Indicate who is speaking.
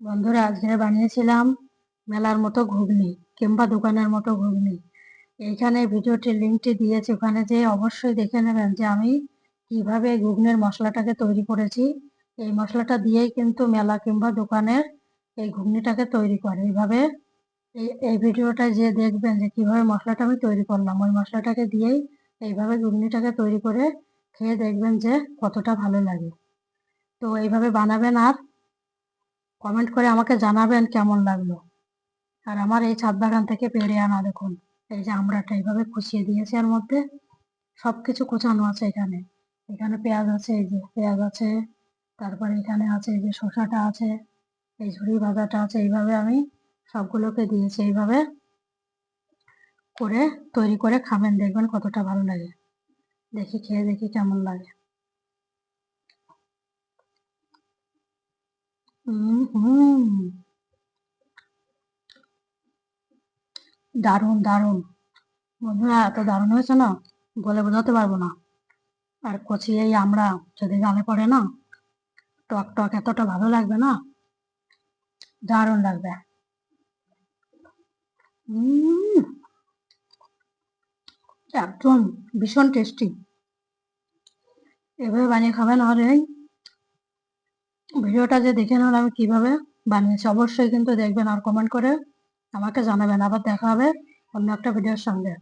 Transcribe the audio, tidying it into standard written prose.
Speaker 1: বন্ধুরা, আজকে বানিয়েছিলাম মেলার মতো ঘুগনি কিংবা দোকানের মতো ঘুগনি। এইখানে ভিডিওটির লিঙ্কটি দিয়েছি, ওখানে যেয়ে অবশ্যই দেখে নেবেন যে আমি কিভাবে ঘুগনির মশলাটাকে তৈরি করেছি। এই মশলাটা দিয়েই কিন্তু মেলা কিংবা দোকানের এই ঘুগনিটাকে তৈরি করে। এইভাবে এই ভিডিওটা যে দেখবেন যে কিভাবে মশলাটা আমি তৈরি করলাম, ওই মশলাটাকে দিয়েই এইভাবে ঘুগনিটাকে তৈরি করে খেয়ে দেখবেন যে কতটা ভালো লাগে। তো এইভাবে বানাবেন আর কমেন্ট করে আমাকে জানাবেন কেমন লাগলো। আর আমার এই ছাদ বাগান থেকে পেড়ে আনা দেখুন, এই যে আমড়াটা এইভাবে কুচিয়ে দিয়েছে, এর মধ্যে সবকিছু কোচানো আছে। এখানে এখানে পেঁয়াজ আছে, এই যে পেঁয়াজ আছে, তারপরে এখানে আছে এই যে শসাটা আছে, এই ঝুড়ি ভাজাটা আছে। এইভাবে আমি সবগুলোকে দিয়েছি। এইভাবে করে তৈরি করে খাবেন, দেখবেন কতটা ভালো লাগে। খেয়ে দেখি কেমন লাগে। হুম, দারুণ দারুণ বন্ধুরা, এত দারুণ হয়েছে না, বলে বোঝাতে পারবো না। আর কচি এই আমরা যদি গালে পড়ে না, টক টক এতটা ভালো লাগবে না, দারুণ লাগবে। উম, একদম ভীষণ টেস্টি। এভাবে বানিয়ে খাবেন। আর এই ভিডিওটা যে দেখে নেন আমি কিভাবে বানিয়েছি, অবশ্যই কিন্তু দেখবেন আর কমেন্ট করে আমাকে জানাবেন। আবার দেখা হবে অন্য একটা ভিডিওর সঙ্গে।